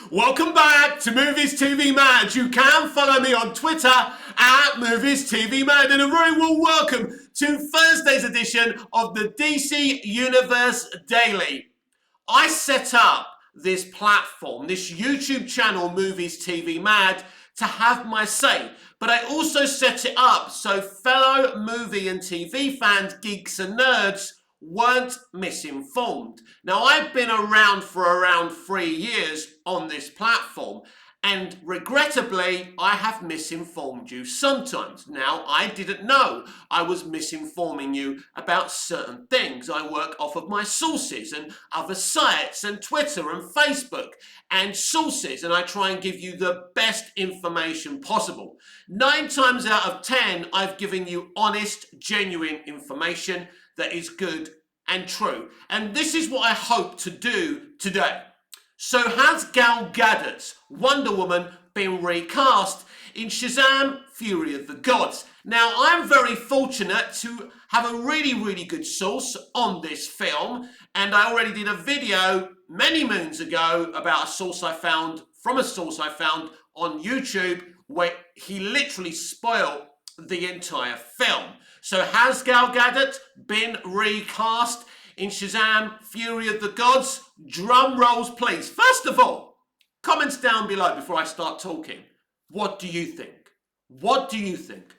Welcome back to Movies TV Mad. You can follow me on Twitter at Movies TV Mad, and a very warm welcome to Thursday's edition of the DC Universe Daily. I set up this platform, this YouTube channel, Movies TV Mad, to have my say, but I also set it up so fellow movie and TV fans, geeks and nerds, weren't misinformed. Now, I've been around for around 3 years on this platform, and regrettably, I have misinformed you sometimes. Now, I didn't know I was misinforming you about certain things. I work off of my sources and other sites and Twitter and Facebook and sources, and I try and give you the best information possible. 9 times out of 10, I've given you honest, genuine information that is good and true. And this is what I hope to do today. So has Gal Gadot's Wonder Woman been recast in Shazam! Fury of the Gods? Now, I'm very fortunate to have a really good source on this film, and I already did a video many moons ago about a source I found on YouTube where he literally spoiled the entire film. So has Gal Gadot been recast in Shazam! Fury of the Gods? Drum rolls, please. First of all, comments down below before I start talking. What do you think? What do you think?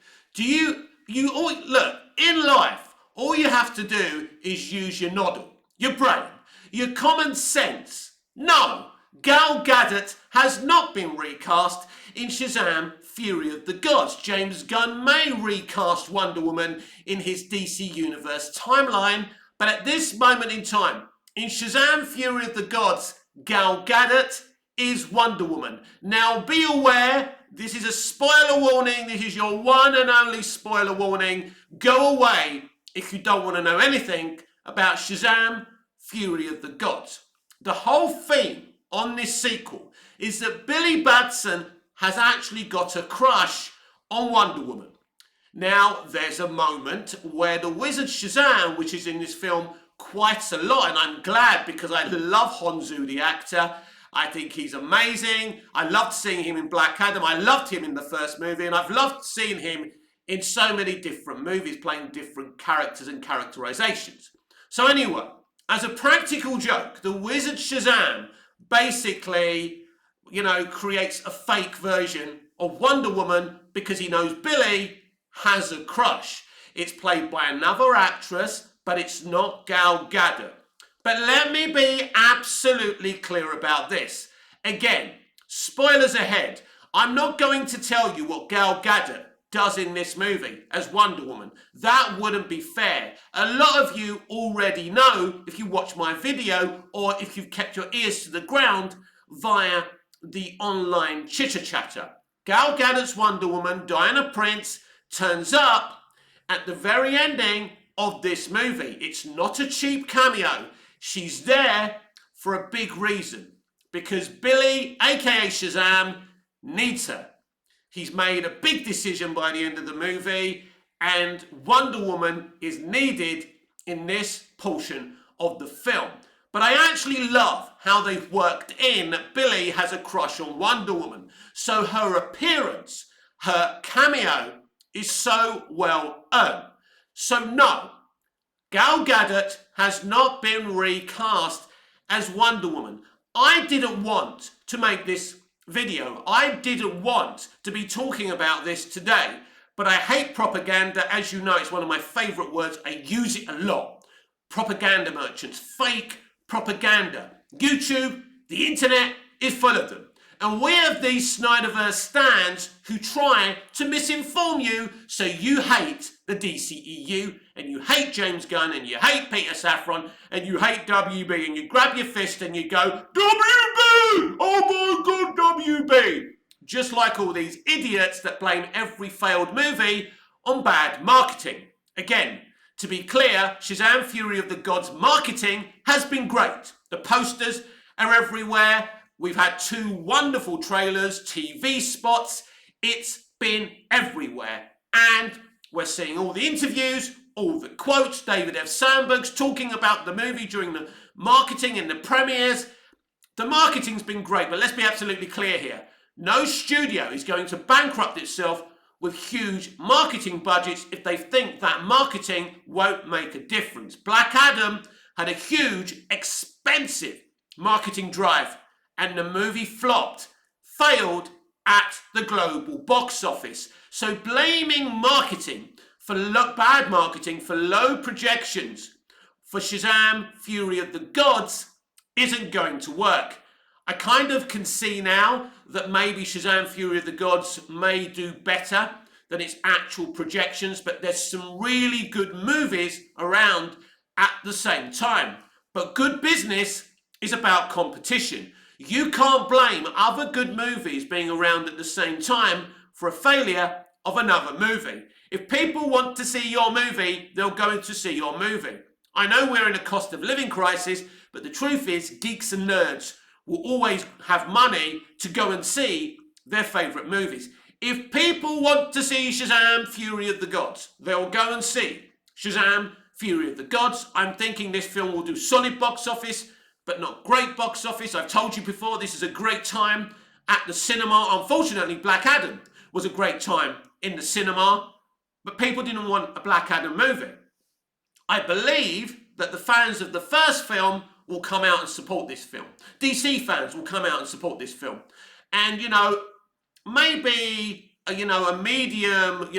Look, in life, all you have to do is use your noddle, your brain, your common sense. No, Gal Gadot has not been recast in Shazam! Fury of the Gods. James Gunn may recast Wonder Woman in his DC Universe timeline, but at this moment in time, in Shazam! Fury of the Gods, Gal Gadot is Wonder Woman. Now be aware, this is a spoiler warning. This is your one and only spoiler warning. Go away if you don't want to know anything about Shazam! Fury of the Gods. The whole theme on this sequel is that Billy Batson has actually got a crush on Wonder Woman. Now, there's a moment where the wizard Shazam, which is in this film quite a lot, and I'm glad because I love Honzu, the actor. I think he's amazing. I loved seeing him in Black Adam. I loved him in the first movie, and I've loved seeing him in so many different movies, playing different characters and characterizations. So anyway, as a practical joke, the wizard Shazam basically, creates a fake version of Wonder Woman because he knows Billy has a crush. It's played by another actress, but it's not Gal Gadot. But let me be absolutely clear about this. Again, spoilers ahead. I'm not going to tell you what Gal Gadot does in this movie as Wonder Woman. That wouldn't be fair. A lot of you already know if you watch my video or if you've kept your ears to the ground via the online chitter-chatter. Gal Gadot's Wonder Woman, Diana Prince, turns up at the very ending of this movie. It's not a cheap cameo. She's there for a big reason. Because Billy, aka Shazam, needs her. He's made a big decision by the end of the movie, and Wonder Woman is needed in this portion of the film. But I actually love how they've worked in that Billy has a crush on Wonder Woman. So her appearance, her cameo, is so well earned. So no, Gal Gadot has not been recast as Wonder Woman. I didn't want to make this video. I didn't want to be talking about this today. But I hate propaganda. As you know, it's one of my favourite words. I use it a lot. Propaganda merchants. Fake propaganda. YouTube, the internet is full of them. And we have these Snyderverse stans who try to misinform you so you hate the DCEU and you hate James Gunn and you hate Peter Safran and you hate WB and you grab your fist and you go, WB! Oh my God, WB! Just like all these idiots that blame every failed movie on bad marketing. Again, to be clear, Shazam! Fury of the Gods marketing has been great. The posters are everywhere. We've had 2 wonderful trailers, TV spots. It's been everywhere. And we're seeing all the interviews, all the quotes, David F. Sandberg's talking about the movie during the marketing and the premieres. The marketing's been great, but let's be absolutely clear here. No studio is going to bankrupt itself with huge marketing budgets if they think that marketing won't make a difference. Black Adam had a huge, expensive marketing drive, and the movie flopped, failed at the global box office. So blaming marketing for bad marketing, for low projections, for Shazam! Fury of the Gods isn't going to work. I kind of can see now that maybe Shazam! Fury of the Gods may do better than its actual projections, but there's some really good movies around at the same time. But good business is about competition. You can't blame other good movies being around at the same time for a failure of another movie. If people want to see your movie, they'll go to see your movie. I know we're in a cost of living crisis, but the truth is geeks and nerds will always have money to go and see their favourite movies. If people want to see Shazam! Fury of the Gods, they'll go and see Shazam! Fury of the Gods. I'm thinking this film will do solid box office, but not great box office. I've told you before, this is a great time at the cinema. Unfortunately, Black Adam was a great time in the cinema, but people didn't want a Black Adam movie. I believe that the fans of the first film will come out and support this film. DC fans will come out and support this film. And, maybe, a medium,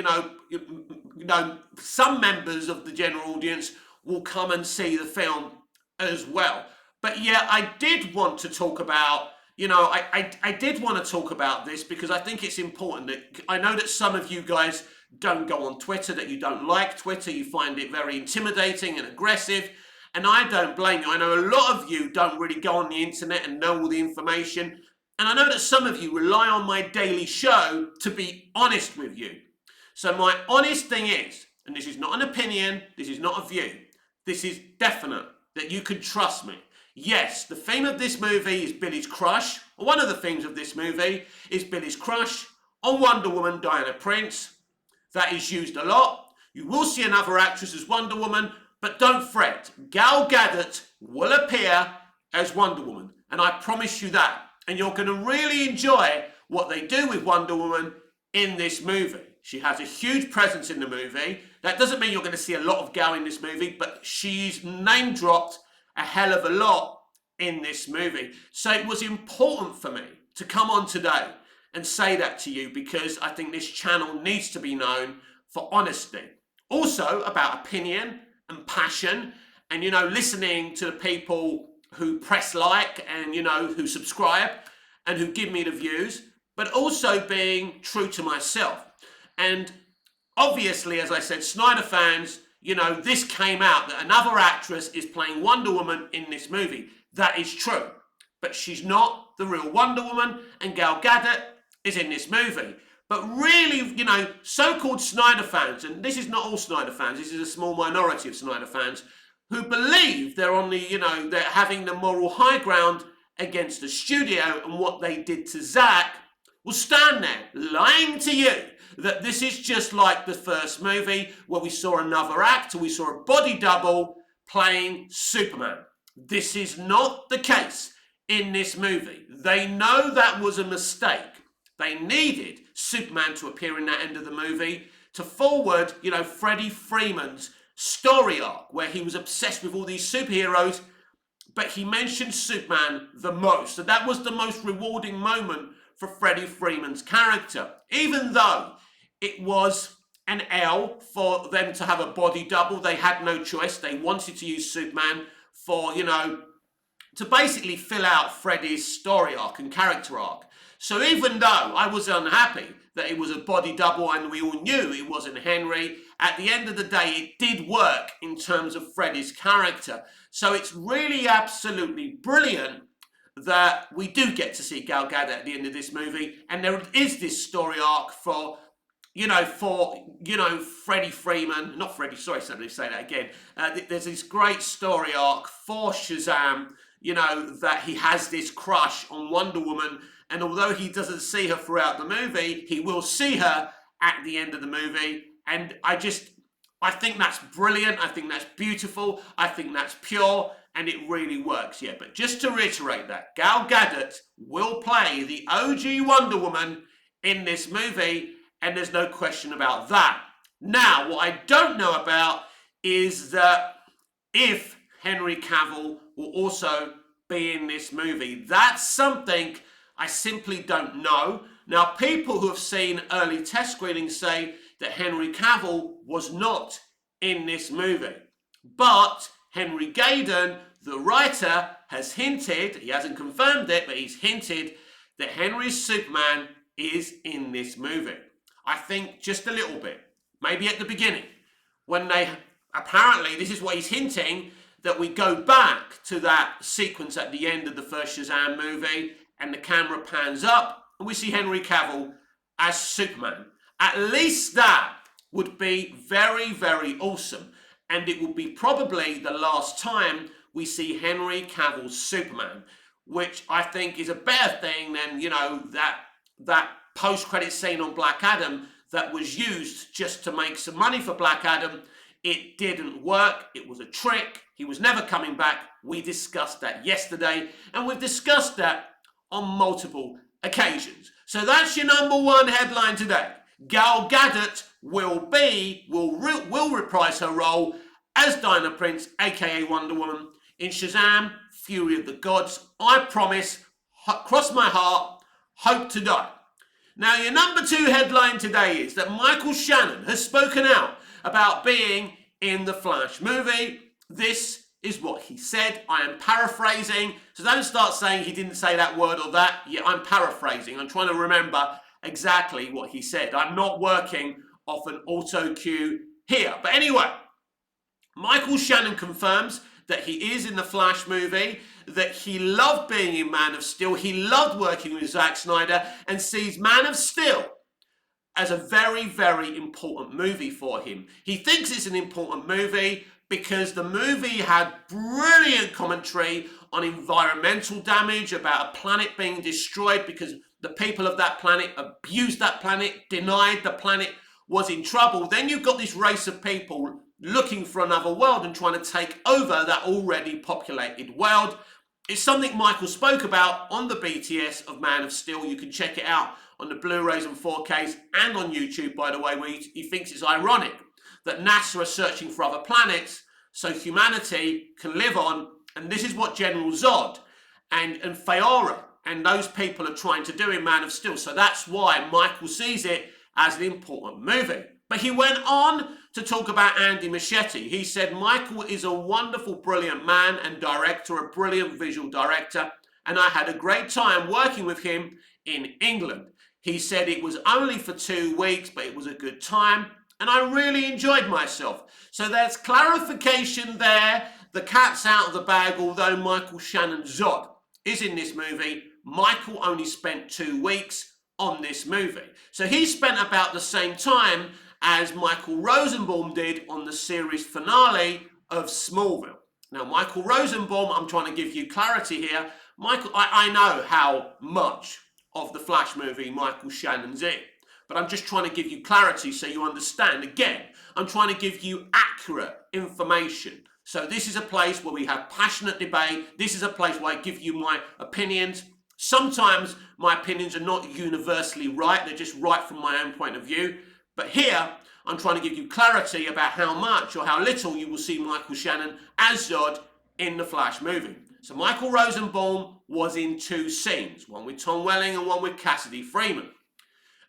some members of the general audience will come and see the film as well. But yeah, I did want to talk about, I did want to talk about this because I think it's important. That I know that some of you guys don't go on Twitter, that you don't like Twitter, you find it very intimidating and aggressive, and I don't blame you. I know a lot of you don't really go on the internet and know all the information, and I know that some of you rely on my daily show to be honest with you. So my honest thing is, and this is not an opinion, this is not a view, this is definite, that you can trust me. Yes, the theme of this movie is Billy's crush, or one of the themes of this movie is Billy's crush on Wonder Woman Diana Prince. That is used a lot. You will see another actress as Wonder Woman, but don't fret. Gal Gadot will appear as Wonder Woman, and I promise you that. And you're going to really enjoy what they do with Wonder Woman in this movie. She has a huge presence in the movie. That doesn't mean you're going to see a lot of Gal in this movie, but she's name dropped a hell of a lot in this movie. So it was important for me to come on today and say that to you because I think this channel needs to be known for honesty. Also about opinion and passion and, listening to the people who press like and, who subscribe and who give me the views, but also being true to myself. And obviously, as I said, Snyder fans, this came out that another actress is playing Wonder Woman in this movie. That is true. But she's not the real Wonder Woman, and Gal Gadot is in this movie. But really, so-called Snyder fans, and this is not all Snyder fans, this is a small minority of Snyder fans, who believe they're on the, they're having the moral high ground against the studio and what they did to Zack, will stand there lying to you that this is just like the first movie where we saw another actor, we saw a body double playing Superman. This is not the case in this movie. They know that was a mistake. They needed Superman to appear in that end of the movie to forward, Freddie Freeman's story arc where he was obsessed with all these superheroes, but he mentioned Superman the most. And that was the most rewarding moment for Freddie Freeman's character, even though it was an L for them to have a body double. They had no choice. They wanted to use Superman for, to basically fill out Freddie's story arc and character arc. So even though I was unhappy that it was a body double and we all knew it wasn't Henry, at the end of the day, it did work in terms of Freddie's character. So it's really absolutely brilliant that we do get to see Gal Gadot at the end of this movie, and there is this story arc for Freddie Freeman, not Freddie, sorry, somebody say that again. There's this great story arc for Shazam, that he has this crush on Wonder Woman, and although he doesn't see her throughout the movie, he will see her at the end of the movie, and I think that's brilliant, I think that's beautiful, I think that's pure, and it really works. Yeah, but just to reiterate that, Gal Gadot will play the OG Wonder Woman in this movie, and there's no question about that. Now, what I don't know about is that if Henry Cavill will also be in this movie. That's something I simply don't know. Now, people who have seen early test screenings say that Henry Cavill was not in this movie. But Henry Gayden, the writer, has hinted, he hasn't confirmed it, but he's hinted that Henry's Superman is in this movie. I think just a little bit, maybe at the beginning, when they, apparently this is what he's hinting, that we go back to that sequence at the end of the first Shazam movie and the camera pans up and we see Henry Cavill as Superman. At least that would be very, very awesome. And it will be probably the last time we see Henry Cavill's Superman, which I think is a better thing than, you know, that post-credit scene on Black Adam that was used just to make some money for Black Adam. It didn't work. It was a trick. He was never coming back. We discussed that yesterday, and we've discussed that on multiple occasions. So that's your number one headline today. Gal Gadot will reprise her role as Diana Prince, aka Wonder Woman, in Shazam, Fury of the Gods. I promise, cross my heart, hope to die. Now, your number two headline today is that Michael Shannon has spoken out about being in the Flash movie. This is what he said. I am paraphrasing, so don't start saying he didn't say that word or that. Yeah, I'm paraphrasing. I'm trying to remember exactly what he said. I'm not working off an auto cue here. But anyway, Michael Shannon confirms that he is in the Flash movie, that he loved being in Man of Steel, he loved working with Zack Snyder, and sees Man of Steel as a very, very important movie for him. He thinks it's an important movie because the movie had brilliant commentary on environmental damage, about a planet being destroyed because the people of that planet abused that planet, denied the planet was in trouble. Then you've got this race of people looking for another world and trying to take over that already populated world. It's something Michael spoke about on the BTS of Man of Steel. You can check it out on the Blu-rays and 4Ks and on YouTube, by the way, where he thinks it's ironic that NASA are searching for other planets so humanity can live on. And this is what General Zod and Faora and those people are trying to do in Man of Steel. So that's why Michael sees it as an important movie. But he went on to talk about Andy Muschietti. He said, Michael is a wonderful, brilliant man and director, a brilliant visual director, and I had a great time working with him in England. He said it was only for 2 weeks, but it was a good time, and I really enjoyed myself. So there's clarification there. The cat's out of the bag, although Michael Shannon Zod is in this movie. Michael only spent 2 weeks on this movie. So he spent about the same time as Michael Rosenbaum did on the series finale of Smallville. Now, Michael Rosenbaum, I'm trying to give you clarity here. Michael, I know how much of the Flash movie Michael Shannon's in, but I'm just trying to give you clarity so you understand. Again, I'm trying to give you accurate information. So this is a place where we have passionate debate. This is a place where I give you my opinions. Sometimes my opinions are not universally right. They're just right from my own point of view. But here, I'm trying to give you clarity about how much or how little you will see Michael Shannon as Zod in the Flash movie. So Michael Rosenbaum was in 2 scenes, one with Tom Welling and one with Cassidy Freeman.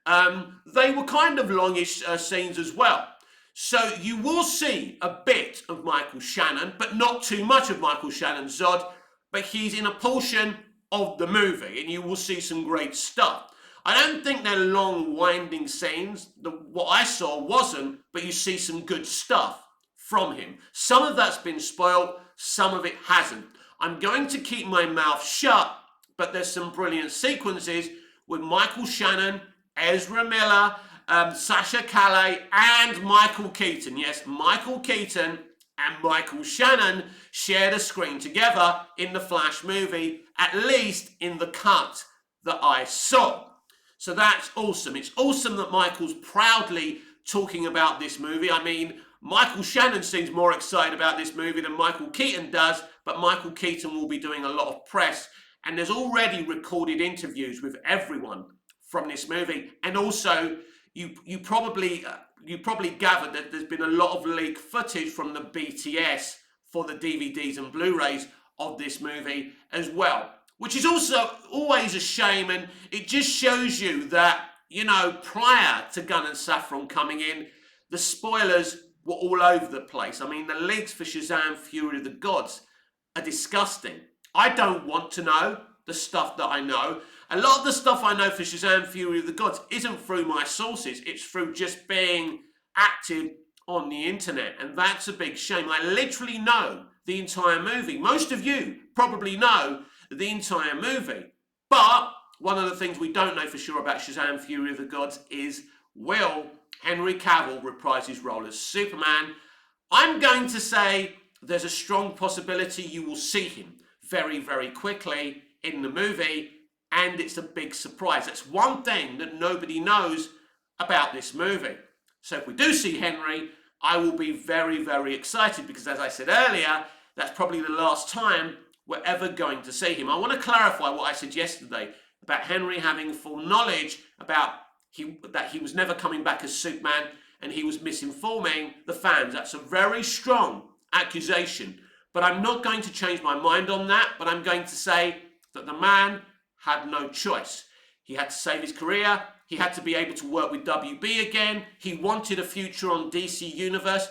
They were kind of longish scenes as well. So you will see a bit of Michael Shannon, but not too much of Michael Shannon Zod, but he's in a portion of the movie and you will see some great stuff. I don't think they're long, winding scenes. What I saw wasn't, but you see some good stuff from him. Some of that's been spoiled, some of it hasn't. I'm going to keep my mouth shut, but there's some brilliant sequences with Michael Shannon, Ezra Miller, Sasha Calle, and Michael Keaton. Yes, Michael Keaton and Michael Shannon shared a screen together in the Flash movie, at least in the cut that I saw. So that's awesome. It's awesome that Michael's proudly talking about this movie. I mean, Michael Shannon seems more excited about this movie than Michael Keaton does, but Michael Keaton will be doing a lot of press, and there's already recorded interviews with everyone from this movie. And also, you probably gathered that there's been a lot of leaked footage from the BTS for the DVDs and Blu-rays of this movie as well, which is also always a shame, and it just shows you that, you know, prior to Gunn and Safran coming in, the spoilers were all over the place. I mean, the leaks for Shazam! Fury of the Gods are disgusting. I don't want to know the stuff that I know. A lot of the stuff I know for Shazam! Fury of the Gods isn't through my sources. It's through just being active on the internet, and that's a big shame. I literally know the entire movie. Most of you probably know the entire movie. But one of the things we don't know for sure about Shazam! Fury of the Gods is, will Henry Cavill reprise his role as Superman? I'm going to say there's a strong possibility you will see him very, very quickly in the movie, and it's a big surprise. That's one thing that nobody knows about this movie. So if we do see Henry, I will be very, very excited, because as I said earlier, that's probably the last time we're ever going to see him. I want to clarify what I said yesterday about Henry having full knowledge about that he was never coming back as Superman, and he was misinforming the fans. That's a very strong accusation, but I'm not going to change my mind on that. But I'm going to say that the man had no choice. He had to save his career. He had to be able to work with WB again. He wanted a future on DC Universe.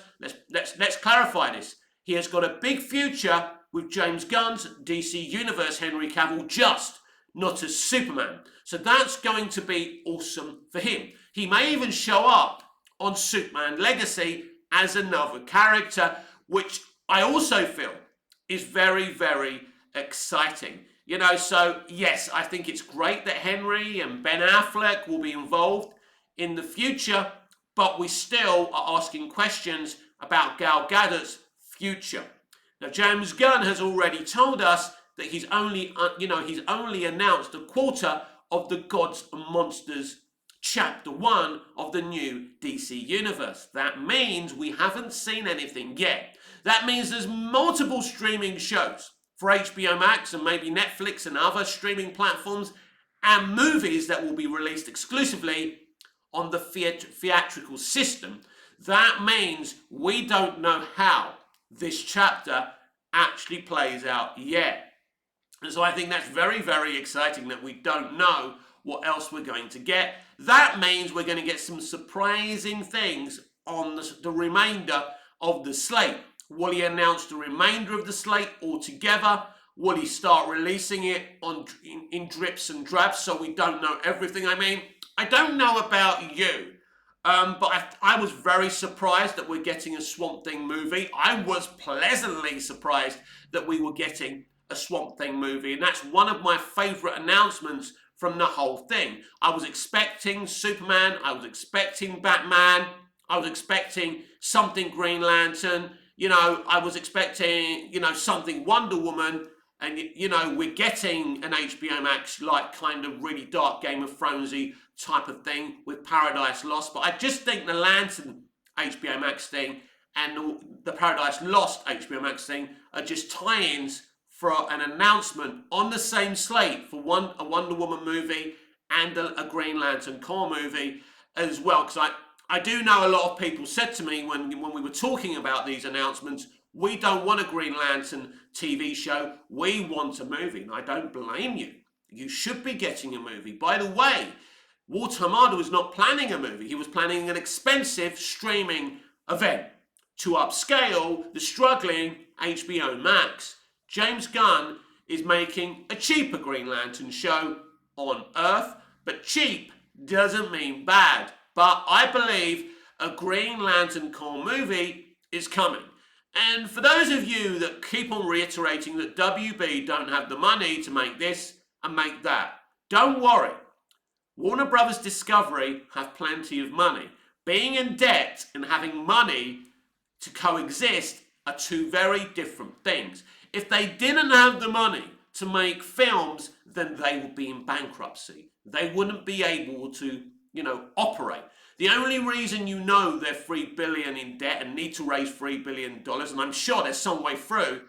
Let's clarify this. He has got a big future with James Gunn's DC Universe Henry Cavill, just not as Superman. So that's going to be awesome for him. He may even show up on Superman Legacy as another character, which I also feel is very, very exciting. You know, so yes, I think it's great that Henry and Ben Affleck will be involved in the future, but we still are asking questions about Gal Gadot's future. Now, James Gunn has already told us that he's only announced a quarter of the Gods and Monsters Chapter 1 of the new DC Universe. That means we haven't seen anything yet. That means there's multiple streaming shows for HBO Max and maybe Netflix and other streaming platforms, and movies that will be released exclusively on the theatrical system. That means we don't know how this chapter actually plays out yet. And so I think that's very, very exciting that we don't know what else we're going to get. That means we're going to get some surprising things on the remainder of the slate. Will he announce the remainder of the slate altogether? Will he start releasing it in drips and drabs so we don't know everything? I mean, I don't know about you, but I was very surprised that we're getting a Swamp Thing movie. I was pleasantly surprised that we were getting a Swamp Thing movie, and that's one of my favourite announcements from the whole thing. I was expecting Superman, I was expecting Batman, I was expecting something Green Lantern, you know, I was expecting, you know, something Wonder Woman, and, you know, we're getting an HBO Max, like, kind of really dark Game of Thronesy type of thing with Paradise Lost. But I just think the Lantern HBO Max thing and the Paradise Lost HBO Max thing are just tie-ins for an announcement on the same slate for a Wonder Woman movie and a Green Lantern Corps movie as well. Because I do know a lot of people said to me when we were talking about these announcements, we don't want a Green Lantern TV show, we want a movie. And I don't blame you. You should be getting a movie. By the way, Walter Hamada was not planning a movie. He was planning an expensive streaming event to upscale the struggling HBO Max. James Gunn is making a cheaper Green Lantern show on Earth, but cheap doesn't mean bad. But I believe a Green Lantern Corps movie is coming. And for those of you that keep on reiterating that WB don't have the money to make this and make that, don't worry. Warner Brothers Discovery have plenty of money. Being in debt and having money to coexist are two very different things. If they didn't have the money to make films, then they would be in bankruptcy. They wouldn't be able to, you know, operate. The only reason you know they're $3 billion in debt and need to raise $3 billion, and I'm sure there's some way through,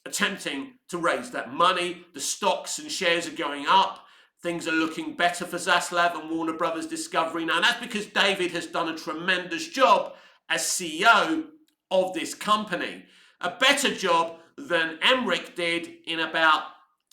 attempting to raise that money. The stocks and shares are going up. Things are looking better for Zaslav and Warner Brothers Discovery now. And that's because David has done a tremendous job as CEO of this company. A better job than Emmerich did in about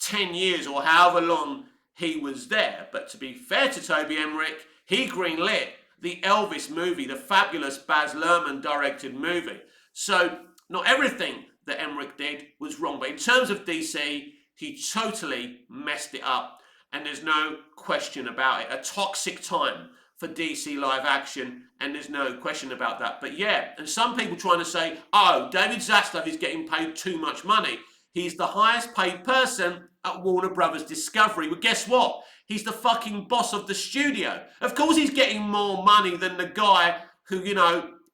10 years or however long he was there. But to be fair to Toby Emmerich, he greenlit the Elvis movie, the fabulous Baz Luhrmann directed movie. So not everything that Emmerich did was wrong. But in terms of DC, he totally messed it up. And there's no question about it. A toxic time for DC live action, and there's no question about that. But yeah, and some people trying to say, oh, David Zaslav is getting paid too much money. He's the highest paid person at Warner Brothers Discovery. Well, guess what? He's the fucking boss of the studio. Of course he's getting more money than the guy who,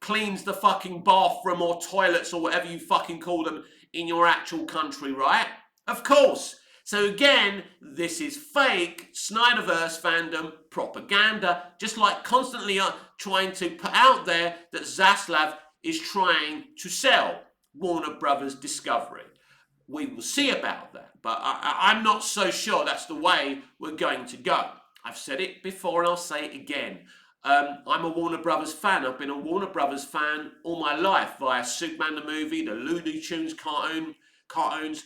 cleans the fucking bathroom or toilets or whatever you fucking call them in your actual country, right? Of course. So again, this is fake Snyderverse fandom propaganda, just like constantly trying to put out there that Zaslav is trying to sell Warner Brothers Discovery. We will see about that, but I'm not so sure that's the way we're going to go. I've said it before and I'll say it again. I'm a Warner Brothers fan. I've been a Warner Brothers fan all my life via Superman the movie, the Looney Tunes cartoons.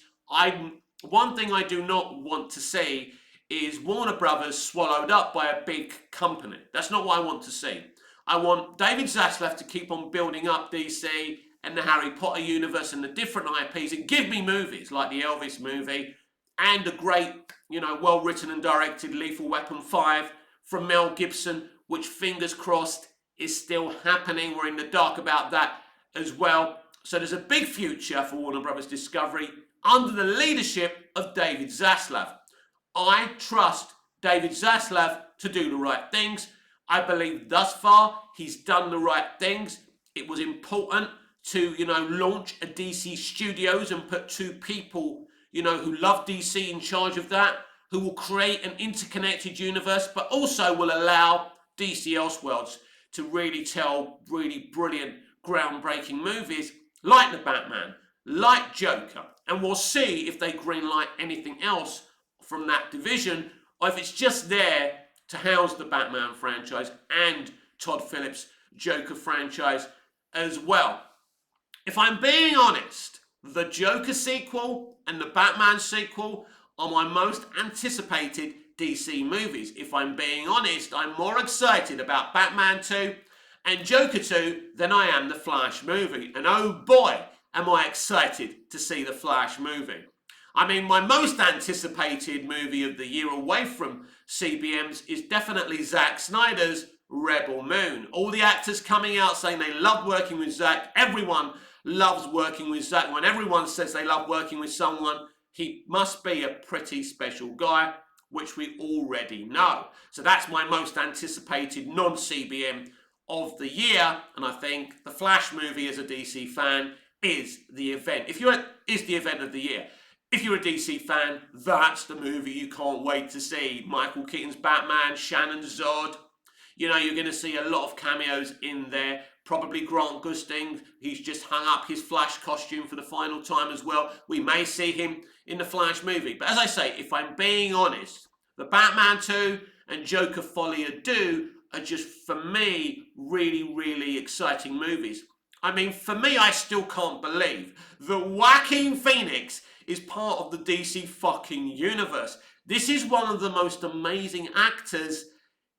One thing I do not want to see is Warner Brothers swallowed up by a big company. That's not what I want to see. I want David Zaslav to keep on building up DC and the Harry Potter universe and the different IPs and give me movies like the Elvis movie and a great, well-written and directed Lethal Weapon 5 from Mel Gibson, which fingers crossed is still happening. We're in the dark about that as well. So there's a big future for Warner Brothers Discovery under the leadership of David Zaslav. I trust David Zaslav to do the right things. I believe thus far he's done the right things. It was important to, launch a DC Studios and put two people, who love DC in charge of that, who will create an interconnected universe, but also will allow DC Elseworlds to really tell really brilliant, groundbreaking movies like The Batman, like Joker. And we'll see if they greenlight anything else from that division, or if it's just there to house the Batman franchise and Todd Phillips' Joker franchise as well. If I'm being honest, the Joker sequel and the Batman sequel are my most anticipated DC movies. If I'm being honest, I'm more excited about Batman 2 and Joker 2 than I am the Flash movie. And oh boy, am I excited to see the Flash movie. I mean, my most anticipated movie of the year away from CBMs is definitely Zack Snyder's Rebel Moon. All the actors coming out saying they love working with Zack. Everyone loves working with Zack. When everyone says they love working with someone, he must be a pretty special guy, which we already know. So that's my most anticipated non-CBM of the year. And I think the Flash movie as a DC fan is the event. Is the event of the year. If you're a DC fan, that's the movie you can't wait to see. Michael Keaton's Batman, Shannon Zod. You're going to see a lot of cameos in there. Probably Grant Gustin. He's just hung up his Flash costume for the final time as well. We may see him in the Flash movie. But as I say, if I'm being honest, the Batman 2 and Joker Folie à Deux are just, for me, really, really exciting movies. I mean, for me, I still can't believe that Joaquin Phoenix is part of the DC fucking universe. This is one of the most amazing actors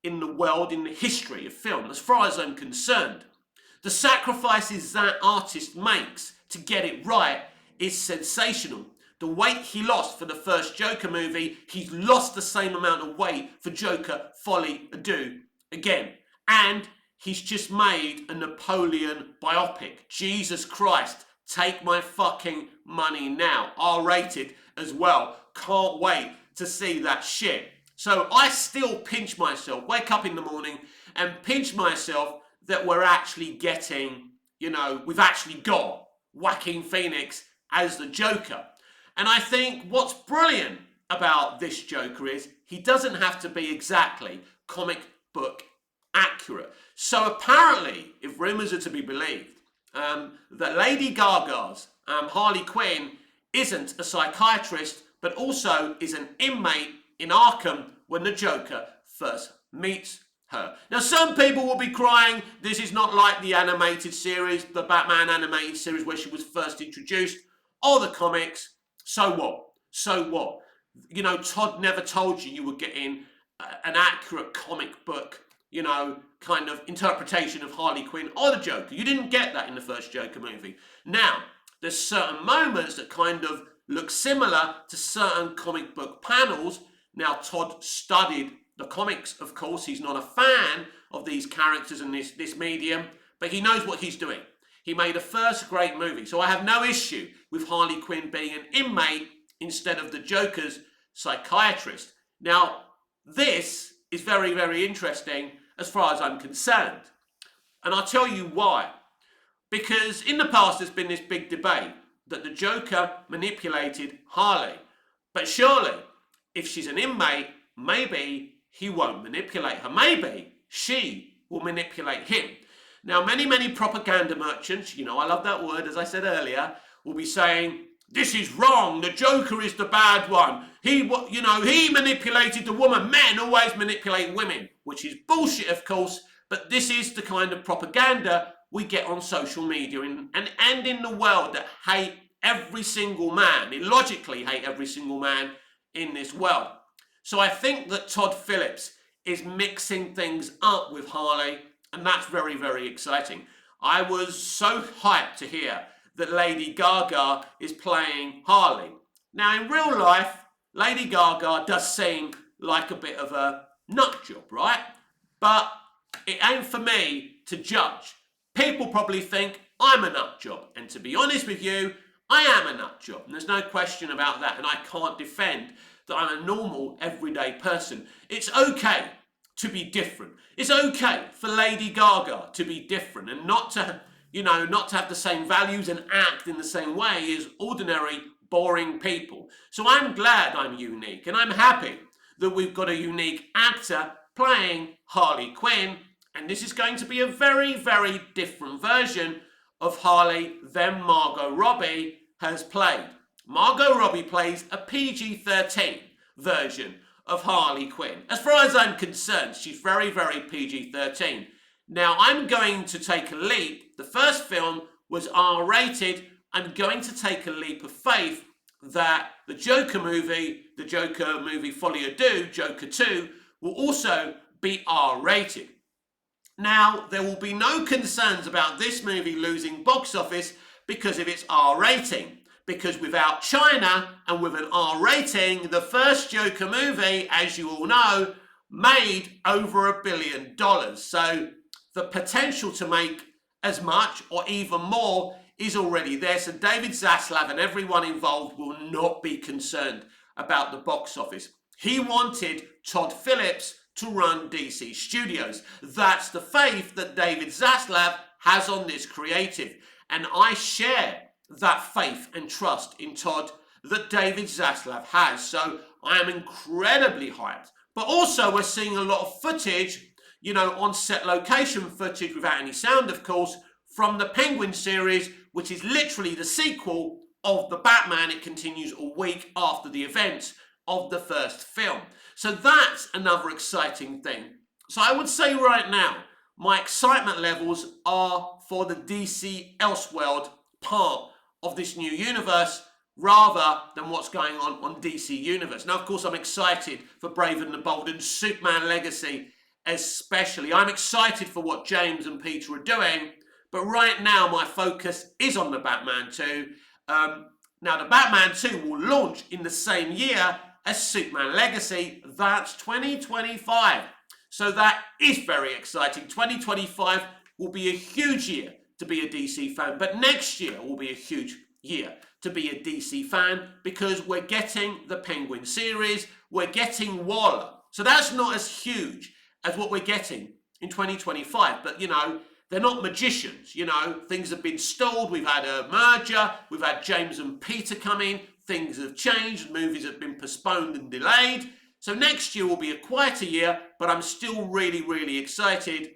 in the world, in the history of film, as far as I'm concerned. The sacrifices that artist makes to get it right is sensational. The weight he lost for the first Joker movie, he's lost the same amount of weight for Joker Folie à Deux again. And he's just made a Napoleon biopic. Jesus Christ, take my fucking money now. R-rated as well. Can't wait to see that shit. So I still pinch myself, wake up in the morning and pinch myself that we're actually getting, we've actually got Joaquin Phoenix as the Joker. And I think what's brilliant about this Joker is he doesn't have to be exactly comic book accurate. So apparently, if rumours are to be believed, that Lady Gaga's Harley Quinn isn't a psychiatrist, but also is an inmate in Arkham when the Joker first meets her. Now, some people will be crying, this is not like the animated series, the Batman animated series where she was first introduced, or the comics. So what? So what? You know, Todd never told you were getting an accurate comic book, you know, kind of interpretation of Harley Quinn or the Joker. You didn't get that in the first Joker movie. Now, there's certain moments that kind of look similar to certain comic book panels. Now, Todd studied the comics, of course. He's not a fan of these characters and this medium, but he knows what he's doing. He made a first great movie. So I have no issue with Harley Quinn being an inmate instead of the Joker's psychiatrist. Now, this is very, very interesting as far as I'm concerned. And I'll tell you why. Because in the past, there's been this big debate that the Joker manipulated Harley. But surely, if she's an inmate, maybe he won't manipulate her. Maybe she will manipulate him. Now, many propaganda merchants, you know, I love that word, as I said earlier, will be saying, this is wrong, the Joker is the bad one. He manipulated the woman. Men always manipulate women, which is bullshit, of course, but this is the kind of propaganda we get on social media and in the world that hate every single man, illogically hate every single man in this world. So I think that Todd Phillips is mixing things up with Harley, and that's very, very exciting. I was so hyped to hear that Lady Gaga is playing Harley. Now, in real life, Lady Gaga does seem like a bit of a nut job, right? But it ain't for me to judge. People probably think I'm a nut job, and to be honest with you, I am a nut job, and there's no question about that, and I can't defend that I'm a normal, everyday person. It's okay to be different. It's okay for Lady Gaga to be different and not to have the same values and act in the same way as ordinary, boring people. So I'm glad I'm unique, and I'm happy that we've got a unique actor playing Harley Quinn, and this is going to be a very, very different version of Harley than Margot Robbie has played. Margot Robbie plays a PG-13 version of Harley Quinn. As far as I'm concerned, she's very, very PG-13. Now, I'm going to take a leap. The first film was R-rated. I'm going to take a leap of faith that the Joker movie Folie à Deux, Joker 2, will also be R-rated. Now, there will be no concerns about this movie losing box office because of its R rating. Because without China and with an R rating, the first Joker movie, as you all know, made over $1 billion. So the potential to make as much or even more is already there. So David Zaslav and everyone involved will not be concerned about the box office. He wanted Todd Phillips to run DC Studios. That's the faith that David Zaslav has on this creative. And I share that faith and trust in Todd that David Zaslav has. So I am incredibly hyped. But also we're seeing a lot of footage, on set location footage without any sound, of course, from the Penguin series, which is literally the sequel of the Batman. It continues a week after the events of the first film. So that's another exciting thing. So I would say right now, my excitement levels are for the DC Elseworld part of this new universe rather than what's going on DC Universe. Now, of course, I'm excited for Brave and the Bold and Superman Legacy especially. I'm excited for what James and Peter are doing, but right now my focus is on the Batman 2. Now, the Batman 2 will launch in the same year as Superman Legacy. That's 2025. So that is very exciting. 2025 will be a huge year to be a DC fan, but next year will be a huge year to be a DC fan because we're getting the Penguin series, we're getting Waller. So that's not as huge as what we're getting in 2025, but they're not magicians, things have been stalled, we've had a merger, we've had James and Peter come in, things have changed, movies have been postponed and delayed. So next year will be a quieter year, but I'm still really, really excited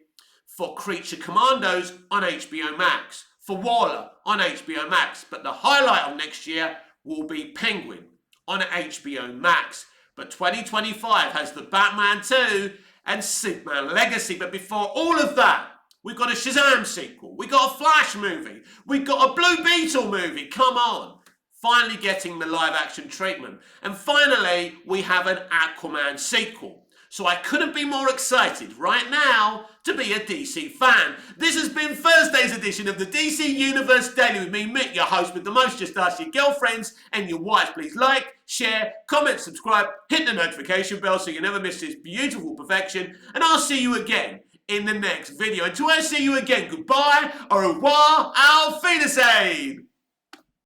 for Creature Commandos on HBO Max, for Waller on HBO Max. But the highlight of next year will be Penguin on HBO Max. But 2025 has the Batman 2 and Superman Legacy. But before all of that, we've got a Shazam sequel. We've got a Flash movie. We've got a Blue Beetle movie. Come on. Finally getting the live action treatment. And finally, we have an Aquaman sequel. So I couldn't be more excited right now to be a DC fan. This has been Thursday's edition of the DC Universe Daily with me, Mick, your host with the most. Just ask your girlfriends and your wives. Please like, share, comment, subscribe, hit the notification bell so you never miss this beautiful perfection. And I'll see you again in the next video. Until I see you again, goodbye, au revoir, auf Wiedersehen.